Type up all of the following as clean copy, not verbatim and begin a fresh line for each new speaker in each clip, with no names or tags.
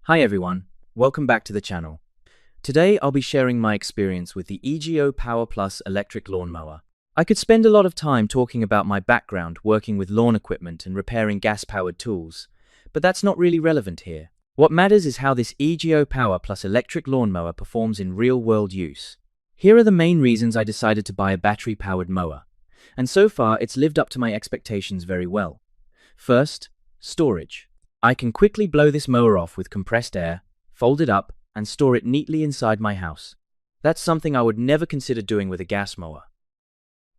Hi everyone, welcome back to the channel. Today I'll be sharing my experience with the EGO Power Plus electric lawnmower. I could spend a lot of time talking about my background working with lawn equipment and repairing gas-powered tools, but that's not really relevant here. What matters is how this EGO Power Plus electric lawnmower performs in real-world use. Here are the main reasons I decided to buy a battery-powered mower, and so far it's lived up to my expectations very well. First, storage. I can quickly blow this mower off with compressed air, fold it up, and store it neatly inside my house. That's something I would never consider doing with a gas mower.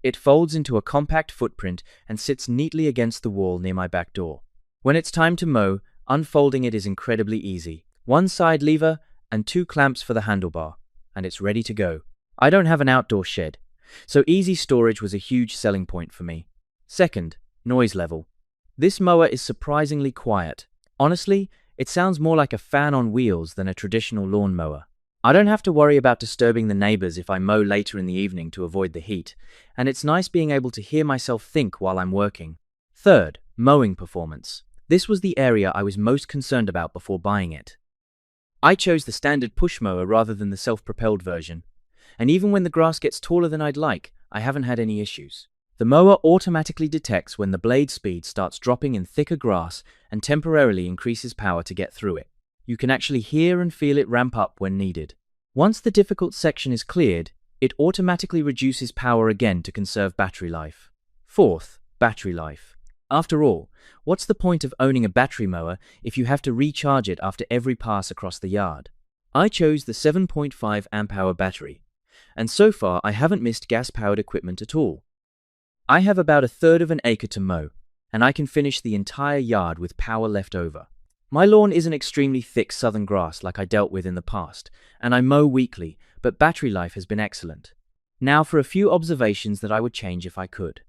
It folds into a compact footprint and sits neatly against the wall near my back door. When it's time to mow, unfolding it is incredibly easy. One side lever and two clamps for the handlebar, and it's ready to go. I don't have an outdoor shed, so easy storage was a huge selling point for me. Second, noise level. This mower is surprisingly quiet. Honestly, it sounds more like a fan on wheels than a traditional lawn mower. I don't have to worry about disturbing the neighbors if I mow later in the evening to avoid the heat, and it's nice being able to hear myself think while I'm working. Third, mowing performance. This was the area I was most concerned about before buying it. I chose the standard push mower rather than the self-propelled version, and even when the grass gets taller than I'd like, I haven't had any issues. The mower automatically detects when the blade speed starts dropping in thicker grass and temporarily increases power to get through it. You can actually hear and feel it ramp up when needed. Once the difficult section is cleared, it automatically reduces power again to conserve battery life. Fourth, battery life. After all, what's the point of owning a battery mower if you have to recharge it after every pass across the yard? I chose the 7.5 amp-hour battery, and so far I haven't missed gas-powered equipment at all. I have about a third of an acre to mow, and I can finish the entire yard with power left over. My lawn isn't extremely thick southern grass like I dealt with in the past, and I mow weekly, but battery life has been excellent. Now for a few observations that I would change if I could.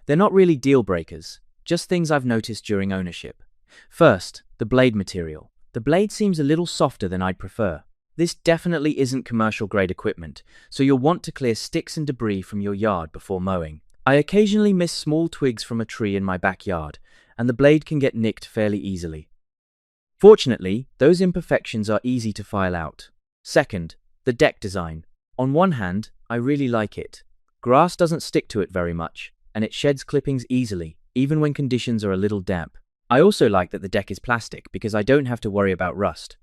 They're not really deal breakers, just things I've noticed during ownership. First, the blade material. The blade seems a little softer than I'd prefer. This definitely isn't commercial grade equipment, so you'll want to clear sticks and debris from your yard before mowing. I occasionally miss small twigs from a tree in my backyard, and the blade can get nicked fairly easily. Fortunately, those imperfections are easy to file out. Second, the deck design. On one hand, I really like it. Grass doesn't stick to it very much, and it sheds clippings easily, even when conditions are a little damp. I also like that the deck is plastic because I don't have to worry about rust.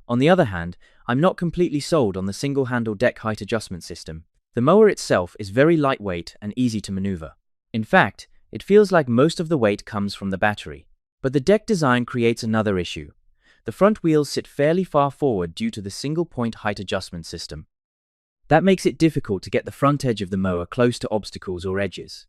On the other hand, I'm not completely sold on the single-handle deck height adjustment system. The mower itself is very lightweight and easy to maneuver. In fact, it feels like most of the weight comes from the battery. But the deck design creates another issue. The front wheels sit fairly far forward due to the single-point height adjustment system. That makes it difficult to get the front edge of the mower close to obstacles or edges.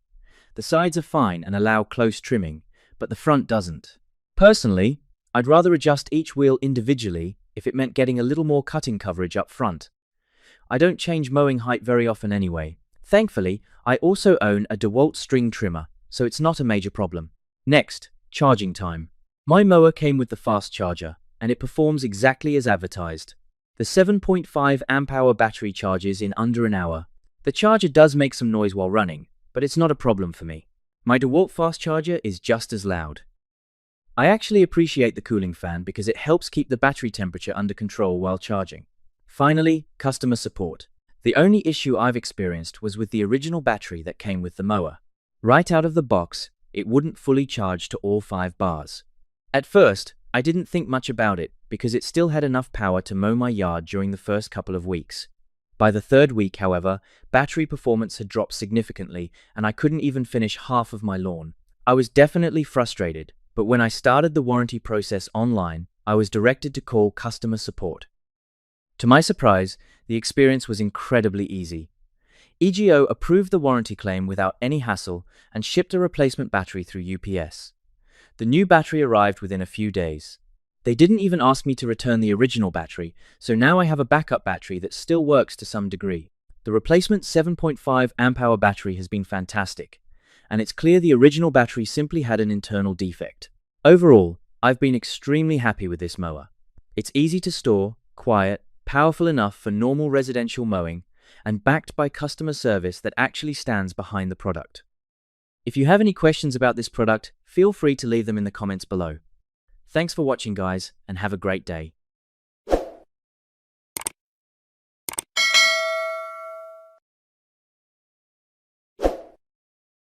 The sides are fine and allow close trimming, but the front doesn't. Personally, I'd rather adjust each wheel individually if it meant getting a little more cutting coverage up front. I don't change mowing height very often anyway. Thankfully, I also own a DeWalt string trimmer, so it's not a major problem. Next, charging time. My mower came with the fast charger, and it performs exactly as advertised. The 7.5 amp-hour battery charges in under an hour. The charger does make some noise while running, but it's not a problem for me. My DeWalt fast charger is just as loud. I actually appreciate the cooling fan because it helps keep the battery temperature under control while charging. Finally, customer support. The only issue I've experienced was with the original battery that came with the mower. Right out of the box, it wouldn't fully charge to all 5 bars. At first, I didn't think much about it because it still had enough power to mow my yard during the first couple of weeks. By the third week, however, battery performance had dropped significantly and I couldn't even finish half of my lawn. I was definitely frustrated, but when I started the warranty process online, I was directed to call customer support. To my surprise, the experience was incredibly easy. EGO approved the warranty claim without any hassle and shipped a replacement battery through UPS. The new battery arrived within a few days. They didn't even ask me to return the original battery, so now I have a backup battery that still works to some degree. The replacement 7.5 amp-hour battery has been fantastic, and it's clear the original battery simply had an internal defect. Overall, I've been extremely happy with this mower. It's easy to store, quiet, powerful enough for normal residential mowing, and backed by customer service that actually stands behind the product. If you have any questions about this product, feel free to leave them in the comments below. Thanks for watching, guys, and have a great day.